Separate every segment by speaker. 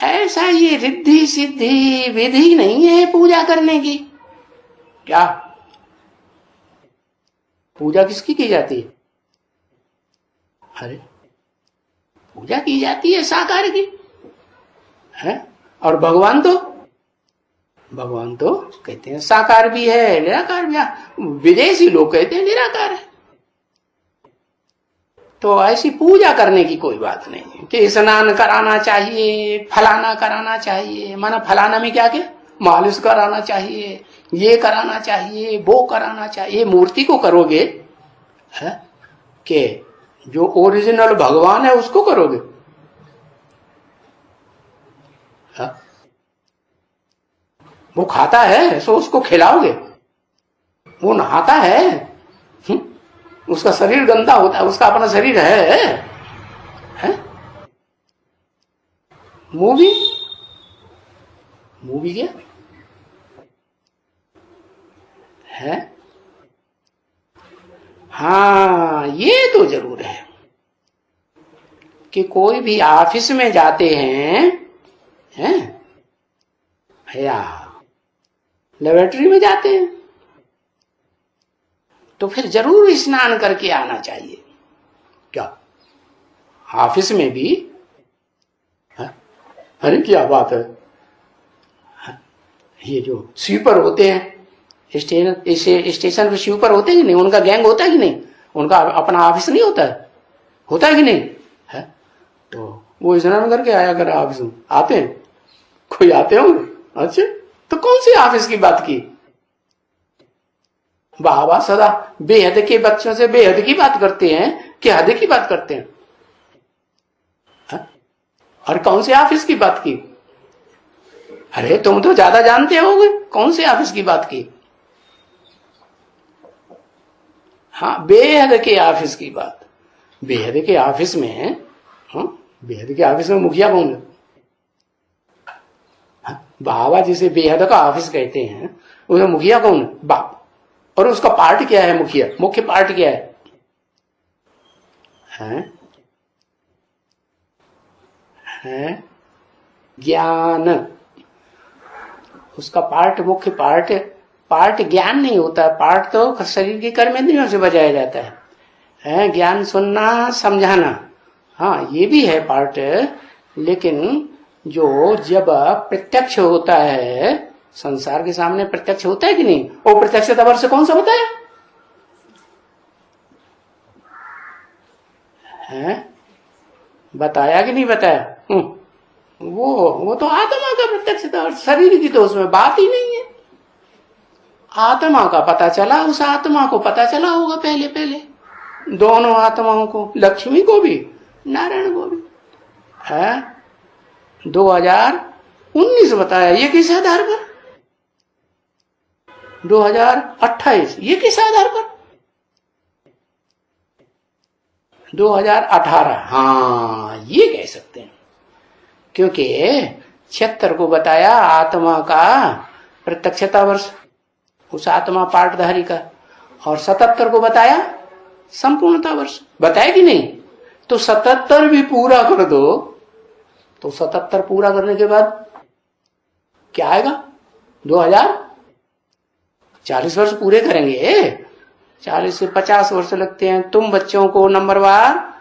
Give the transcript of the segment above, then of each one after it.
Speaker 1: ऐसा ये रिद्धि सिद्धि विधि नहीं है पूजा करने की। क्या पूजा किसकी की जाती है? अरे पूजा की जाती है साकार की है। और भगवान तो कहते हैं साकार भी है निराकार भी है। विदेशी लोग कहते हैं निराकार है। तो ऐसी पूजा करने की कोई बात नहीं है कि स्नान कराना चाहिए, फलाना कराना चाहिए। माना फलाना में क्या क्या मालिश कराना चाहिए, ये कराना चाहिए, वो कराना चाहिए। मूर्ति को करोगे है कि जो ओरिजिनल भगवान है उसको करोगे है? वो खाता है सो उसको खिलाओगे। वो नहाता है उसका शरीर गंदा होता है, उसका अपना शरीर है? मूवी क्या है? हाँ ये तो जरूर है कि कोई भी ऑफिस में जाते हैं या लेबोरेटरी में जाते हैं तो फिर जरूर स्नान करके आना चाहिए। क्या ऑफिस में भी है? अरे क्या बात है? ये जो स्वीपर होते हैं स्टेशन पे स्वीपर होते हैं कि नहीं? उनका गैंग होता है कि नहीं? उनका अपना ऑफिस नहीं होता है? होता है कि नहीं है? तो वो स्नान करके आया कर ऑफिस में आते हैं। कोई आते होंगे। अच्छा तो कौन सी ऑफिस की बात की? बाबा सदा बेहद के बच्चों से बेहद की बात करते हैं कि हद की बात करते हैं हा? और कौन से ऑफिस की बात की? अरे तुम तो ज्यादा जानते होगे कौन से ऑफिस की बात की। हाँ बेहद के ऑफिस की बात। बेहद के ऑफिस में बेहद के ऑफिस में मुखिया कौन है? बाबा जिसे बेहद का ऑफिस कहते हैं उसमें मुखिया कौन है? बाप। और उसका पार्ट क्या है? मुखिया मुख्य पार्ट क्या है? ज्ञान। उसका पार्ट मुख्य पार्ट ज्ञान नहीं होता। पार्ट तो शरीर के कर्मेंद्रियों से बजाया जाता है ज्ञान सुनना समझाना। हाँ ये भी है पार्ट। लेकिन जो जब प्रत्यक्ष होता है संसार के सामने प्रत्यक्ष होता है कि नहीं? वो प्रत्यक्षता वर्ष कौन सा होता है? बताया कि नहीं बताया? वो तो आत्मा का प्रत्यक्षता और शरीर की तो उसमें बात ही नहीं है। आत्मा का पता चला, उस आत्मा को पता चला होगा पहले दोनों आत्माओं को, लक्ष्मी को भी नारायण को भी है। 2019 बताया, ये किस आधार पर? 2028 ये किस आधार पर? 2018 हाँ ये कह सकते हैं क्योंकि 76 को बताया आत्मा का प्रत्यक्षता वर्ष उस आत्मा पाठधारी का, और 77 को बताया संपूर्णता वर्ष। बताया कि नहीं? तो 77 भी पूरा कर दो तो 77 पूरा करने के बाद क्या आएगा? 2040 वर्ष पूरे करेंगे। 40 से 50 वर्ष लगते हैं तुम बच्चों को नंबरवार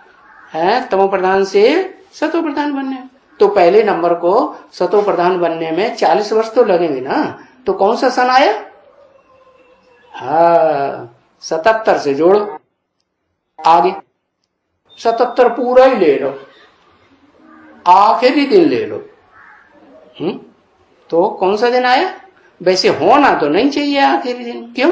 Speaker 1: है तमो प्रधान से सतो प्रधान बनने। तो पहले नंबर को सतो प्रधान बनने में 40 वर्ष तो लगेंगे ना। तो कौन सा सन आया? हाँ 77 से जोड़ो आगे। 77 पूरा ही ले लो, आखिरी दिन ले लो। तो कौन सा दिन आया? वैसे होना तो नहीं चाहिए आखिरी दिन। क्यों?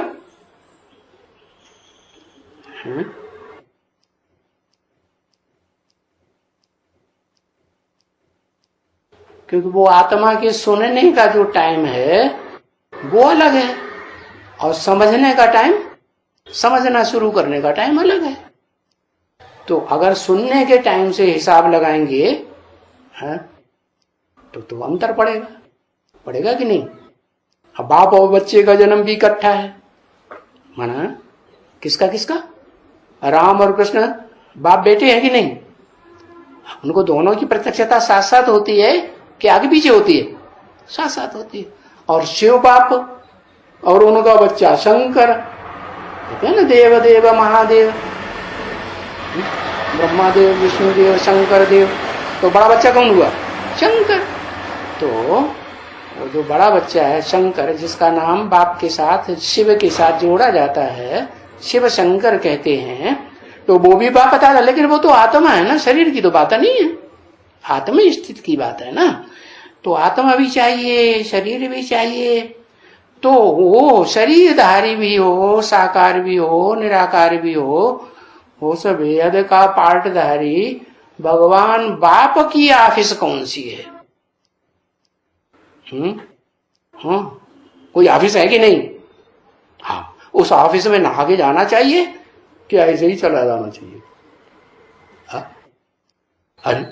Speaker 1: क्योंकि वो आत्मा के सुनने का जो टाइम है वो अलग है और समझने का टाइम, समझना शुरू करने का टाइम अलग है। तो अगर सुनने के टाइम से हिसाब लगाएंगे तो अंतर पड़ेगा कि नहीं? अब बाप और बच्चे का जन्म भी इकट्ठा है। माना किसका राम और कृष्ण बाप बेटे हैं कि नहीं? उनको दोनों की प्रत्यक्षता साथ साथ होती है कि आगे पीछे होती है, साथ साथ होती है। और शिव बाप और उनका बच्चा शंकर, कहते हैं ना देव देव महादेव, ब्रह्मादेव विष्णुदेव शंकर देव। तो बड़ा बच्चा कौन हुआ? शंकर। तो वो जो बड़ा बच्चा है शंकर, जिसका नाम बाप के साथ शिव के साथ जोड़ा जाता है, शिव शंकर कहते हैं, तो वो भी बाप बता रहा, लेकिन वो तो आत्मा है ना, शरीर की तो बात नहीं है, आत्मा स्थित की बात है ना। तो आत्मा भी चाहिए, शरीर भी चाहिए। तो वो शरीरधारी भी हो, साकार भी हो, निराकार भी हो, वो सब वेद का पाठधारी भगवान बाप की ऑफिस कौन सी है? हाँ, कोई ऑफिस है कि नहीं? हाँ, उस ऑफिस में नहा के जाना चाहिए कि ऐसे ही चला जाना चाहिए? हाँ? अरे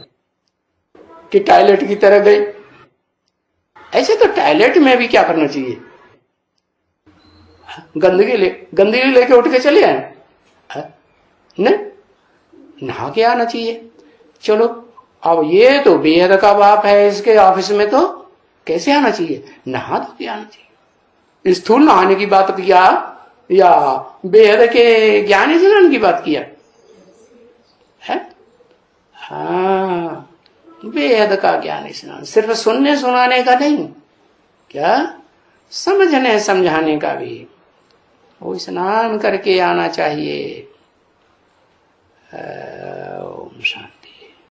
Speaker 1: कि टॉयलेट की तरह गए, ऐसे तो टॉयलेट में भी क्या करना चाहिए? गंदगी लेके उठ के चले आए? नहीं, नहा के आना चाहिए। चलो, अब ये तो बेहद का बाप है, इसके ऑफिस में तो कैसे आना चाहिए? नहा धो के आना चाहिए। स्थूल नहाने की बात किया या बेहद के ज्ञान स्नान की बात किया है? हाँ, बेहद का ज्ञान स्नान, सिर्फ सुनने सुनाने का नहीं, क्या समझने समझाने का भी, वो स्नान करके आना चाहिए। ओम शांति।